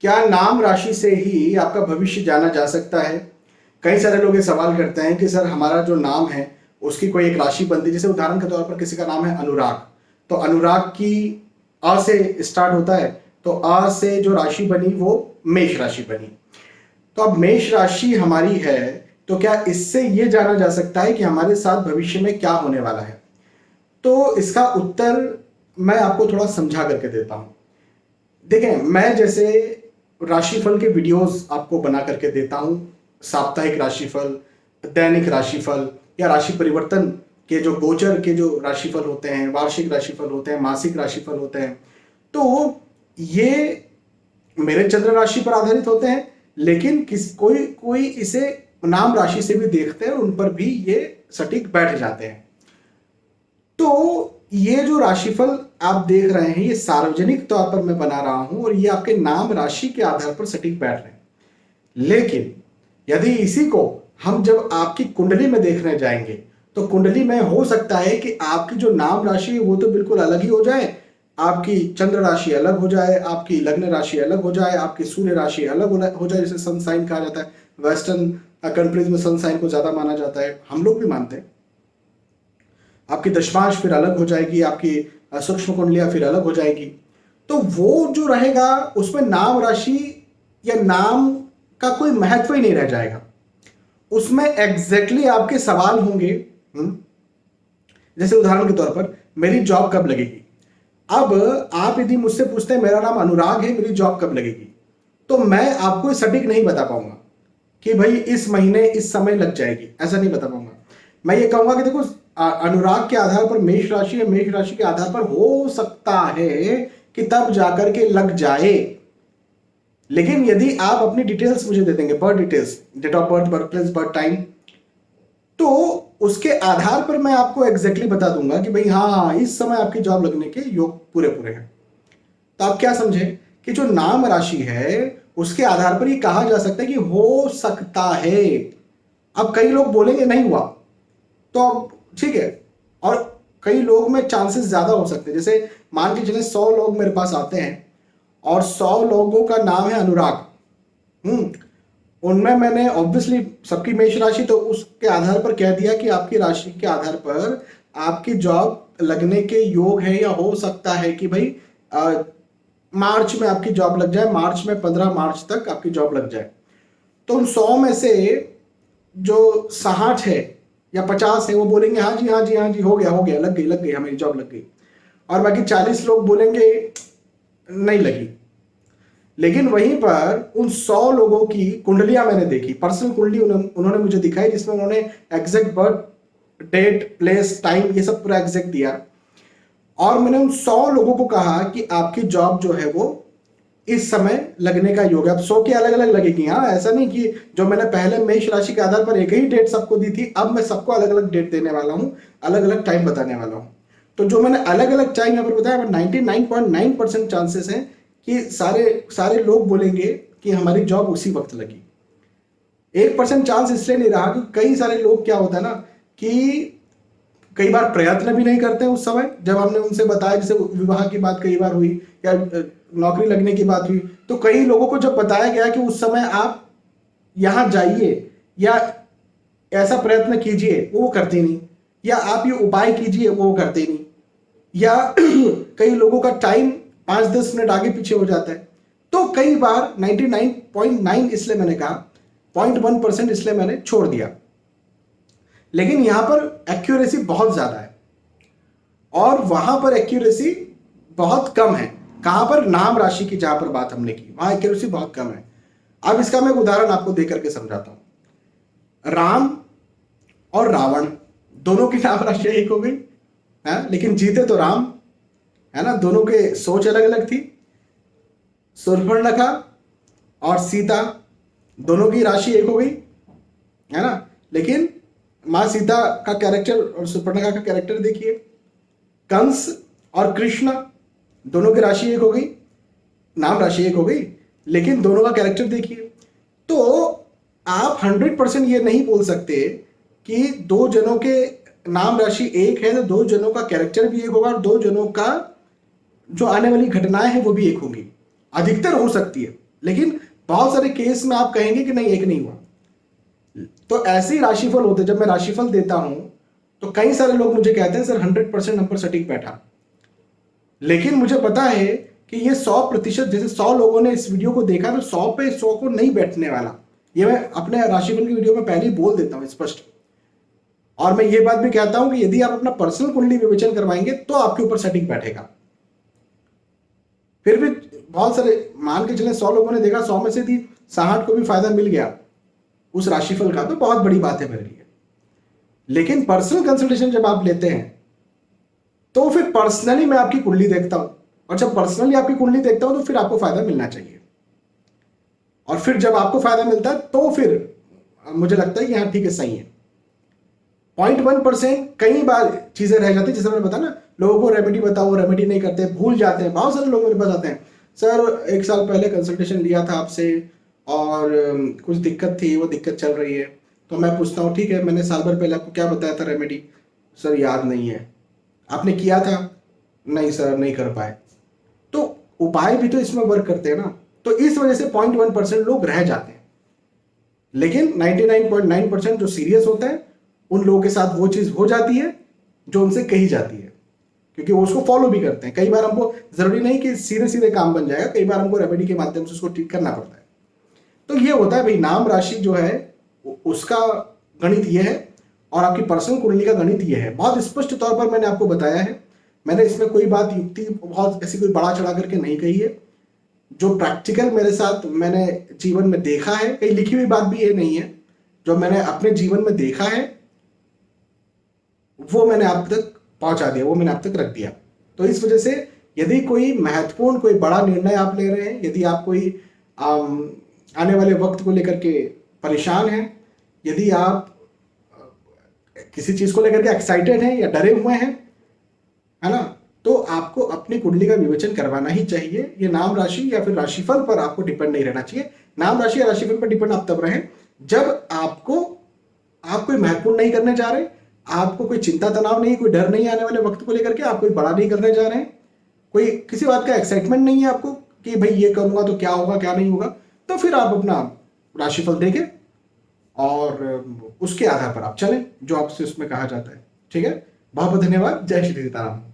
क्या नाम राशि से ही आपका भविष्य जाना जा सकता है? कई सारे लोग ये सवाल करते हैं कि सर हमारा जो नाम है उसकी कोई एक राशि बनती है। जैसे उदाहरण के तौर पर किसी का नाम है अनुराग, तो अनुराग की अ से स्टार्ट होता है, तो अ से जो राशि बनी वो मेष राशि बनी। तो अब मेष राशि हमारी है, तो क्या इससे ये जाना जा सकता है कि हमारे साथ भविष्य में क्या होने वाला है? तो इसका उत्तर मैं आपको थोड़ा समझा करके देता हूं। देखें, मैं जैसे राशिफल के वीडियोस आपको बना करके देता हूं, साप्ताहिक राशिफल, दैनिक राशिफल या राशि परिवर्तन के जो गोचर के जो राशिफल होते हैं, वार्षिक राशिफल होते हैं, मासिक राशिफल होते हैं, तो ये मेरे चंद्र राशि पर आधारित होते हैं, लेकिन कोई कोई इसे नाम राशि से भी देखते हैं और उन पर भी ये सटीक बैठ जाते हैं। तो ये जो राशिफल आप देख रहे हैं ये सार्वजनिक तौर पर मैं बना रहा हूं और ये आपके नाम राशि के आधार पर सटीक बैठ रहे हैं। लेकिन यदि इसी को हम जब आपकी कुंडली में देखने जाएंगे तो कुंडली में हो सकता है कि आपकी जो नाम राशि है वो तो बिल्कुल अलग ही हो जाए, आपकी चंद्र राशि अलग हो जाए, आपकी लग्न राशि अलग हो जाए, आपकी सूर्य राशि अलग हो जाए, जिसे सन साइन कहा जाता है। वेस्टर्न कंट्रीज में सन साइन को ज्यादा माना जाता है, हम लोग भी मानते हैं। आपकी दशमांश फिर अलग हो जाएगी, आपकी सूक्ष्म कुंडलियां फिर अलग हो जाएगी। तो वो जो रहेगा उसमें नाम राशि या नाम का कोई महत्व ही नहीं रह जाएगा। उसमें एग्जैक्टली आपके सवाल होंगे। जैसे उदाहरण के तौर पर मेरी जॉब कब लगेगी। अब आप यदि मुझसे पूछते हैं मेरा नाम अनुराग है, मेरी जॉब कब लगेगी, तो मैं आपको सटीक नहीं बता पाऊंगा कि भाई इस महीने इस समय लग जाएगी, ऐसा नहीं बता पाऊंगा। मैं ये कहूंगा कि देखो अनुराग के आधार पर मेष राशि है, मेष राशि के आधार पर हो सकता है कि तब जाकर के लग जाए। लेकिन यदि आप अपनी डिटेल्स मुझे दे देंगे, birth details, date of birth, birth place, birth time, तो उसके आधार पर मैं आपको एग्जैक्टली बता दूंगा कि भाई हाँ इस समय आपकी जॉब लगने के योग पूरे पूरे हैं। तो आप क्या समझे कि जो नाम राशि है उसके आधार पर ये कहा जा सकता है कि हो सकता है। अब कई लोग बोलेंगे नहीं हुआ, तो अब ठीक है, और कई लोग में चांसेस ज्यादा हो सकते हैं। जैसे मान के चले 100 लोग मेरे पास आते हैं और 100 लोगों का नाम है अनुराग, उनमें मैंने ऑब्वियसली सबकी मेष राशि, तो उसके आधार पर कह दिया कि आपकी राशि के आधार पर आपकी जॉब लगने के योग है, या हो सकता है कि भाई मार्च में आपकी जॉब लग जाए, मार्च में 15 मार्च तक आपकी जॉब लग जाए। तो उन 100 में से जो 60 है या 50 है वो बोलेंगे हाँ जी हाँ जी हाँ जी, हो गया लग गई हमारी जॉब लग गई, और बाकी 40 लोग बोलेंगे नहीं लगी। लेकिन वहीं पर उन 100 लोगों की कुंडलियां मैंने देखी, पर्सनल कुंडली उन्होंने मुझे दिखाई, जिसमें उन्होंने exact birth date place time ये सब पूरा एग्जैक्ट दिया, और मैंने उन 100 लोगों को कहा कि आपकी जॉब जो है वो इस समय लगने का योग है। अब 100 की अलग अलग लगेगी, हाँ, ऐसा नहीं कि जो मैंने पहले मेष राशि के आधार पर एक ही डेट सबको दी थी, अब मैं सबको अलग अलग डेट देने वाला हूं, अलग अलग टाइम बताने वाला हूं। तो जो मैंने अलग अलग टाइम यहाँ पर बताया, 99.9% चांसेस हैं कि सारे लोग बोलेंगे कि हमारी जॉब उसी वक्त लगी। 1% चांस इसलिए नहीं रहा कि कई सारे लोग, क्या होता है ना कि कई बार प्रयत्न भी नहीं करते उस समय जब हमने उनसे बताया। जैसे विवाह की बात कई बार हुई या नौकरी लगने की बात हुई, तो कई लोगों को जब बताया गया कि उस समय आप यहां जाइए या ऐसा प्रयत्न कीजिए, वो करते नहीं, या आप ये उपाय कीजिए, वो करते नहीं, या कई लोगों का टाइम 5-10 मिनट आगे पीछे हो जाता है। तो कई बार 99.9 इसलिए मैंने कहा, 0.1% इसलिए मैंने छोड़ दिया। लेकिन यहां पर एक्यूरेसी बहुत ज्यादा है और वहां पर एक्यूरेसी बहुत कम है। कहां पर? नाम राशि की जहां पर बात हमने की वहां एक्यूरेसी बहुत कम है। अब इसका मैं एक उदाहरण आपको देकर के समझाता हूं। राम और रावण दोनों की नाम राशि एक हो गई है, लेकिन जीते तो राम है ना, दोनों के सोच अलग अलग थी। शूर्पणखा और सीता दोनों की राशि एक हो गई है ना, लेकिन मां सीता का कैरेक्टर और शूर्पणखा का कैरेक्टर देखिए। कंस और कृष्ण दोनों की राशि एक हो गई, नाम राशि एक हो गई, लेकिन दोनों का कैरेक्टर देखिए। तो आप 100% ये नहीं बोल सकते कि दो जनों के नाम राशि एक है तो दो जनों का कैरेक्टर भी एक होगा और दो जनों का जो आने वाली घटनाएं हैं वो भी एक होंगी। अधिकतर हो सकती है, लेकिन बहुत सारे केस में आप कहेंगे कि नहीं, एक नहीं हुआ। तो ऐसे ही राशिफल होते, जब मैं राशिफल देता हूं तो कई सारे लोग मुझे कहते हैं सर 100% नंबर सटीक बैठा, लेकिन मुझे पता है कि ये 100%, जैसे 100 लोगों ने इस वीडियो को देखा तो 100 पे 100 को नहीं बैठने वाला। ये मैं अपने राशिफल की वीडियो में पहले ही बोल देता हूं स्पष्ट। और मैं ये बात भी कहता हूं कि यदि आप अपना पर्सनल कुंडली विवेचन करवाएंगे तो आपके ऊपर सटीक बैठेगा। फिर भी बहुत सारे, मान के चले 100 लोगों ने देखा, 100 में से भी 60 को भी फायदा मिल गया उस राशिफल का, तो बहुत बड़ी बात है मेरे लिए। लेकिन पर्सनल कंसल्टेशन जब आप लेते हैं तो फिर पर्सनली मैं आपकी कुंडली देखता हूं, और जब पर्सनली आपकी कुंडली देखता हूं तो फिर आपको फायदा मिलना चाहिए। और फिर जब आपको फायदा मिलता है तो फिर मुझे लगता है कि हाँ ठीक है, सही है। 0.1% कई बार चीजें रह जाती है, जैसे मैंने बताया ना, लोगों को रेमेडी बताओ, रेमेडी नहीं करते, भूल जाते हैं। बहुत सारे लोग मेरे पास आते हैं, सर 1 साल पहले कंसल्टेशन लिया था आपसे और कुछ दिक्कत थी, वो दिक्कत चल रही है। तो मैं पूछता हूँ ठीक है, मैंने साल भर पहले आपको क्या बताया था रेमेडी? सर याद नहीं है। आपने किया था? नहीं सर, नहीं कर पाए। तो उपाय भी तो इसमें वर्क करते हैं ना। तो इस वजह से 0.1% लोग रह जाते हैं, लेकिन 99.9% जो सीरियस होता है उन लोगों के साथ वो चीज हो जाती है जो उनसे कही जाती है, क्योंकि वो उसको फॉलो भी करते हैं। कई बार हमको जरूरी नहीं कि सीधे सीधे काम बन जाएगा, कई बार हमको रेमेडी के माध्यम से उसको ठीक करना पड़ता है। तो ये होता है भाई, नाम राशि जो है उसका गणित ये है, और आपकी पर्सनल कुंडली का गणित ये है। बहुत स्पष्ट तौर पर मैंने आपको बताया है। मैंने इसमें कोई बात युक्ति बहुत ऐसी कोई बड़ा चढ़ा करके नहीं कही है। जो प्रैक्टिकल मेरे साथ मैंने जीवन में देखा है, कहीं लिखी हुई बात भी ये नहीं है, जो मैंने अपने जीवन में देखा है वो मैंने आप तक पहुंचा दिया, वो मैंने आप तक रख दिया। तो इस वजह से यदि कोई महत्वपूर्ण, कोई बड़ा निर्णय आप ले रहे हैं, यदि आप कोई आने वाले वक्त को लेकर के परेशान हैं, यदि आप किसी चीज को लेकर के एक्साइटेड हैं या डरे हुए हैं, है ना, तो आपको अपनी कुंडली का विवेचन करवाना ही चाहिए। ये नाम राशि या फिर राशिफल पर आपको डिपेंड नहीं रहना चाहिए। नाम राशि या राशिफल पर डिपेंड आप तब रहें जब आप कोई महत्वपूर्ण नहीं करने जा रहे, आपको कोई चिंता तनाव नहीं, कोई डर नहीं आने वाले वक्त को लेकर के, आप कोई बड़ा नहीं करने जा रहे हैं, कोई किसी बात का एक्साइटमेंट नहीं है आपको कि भाई ये करूंगा तो क्या होगा क्या नहीं होगा, तो फिर आप अपना राशिफल देखें और उसके आधार पर आप चलें जो आपसे उसमें कहा जाता है। ठीक है, बहुत बहुत धन्यवाद। जय श्री सीताराम।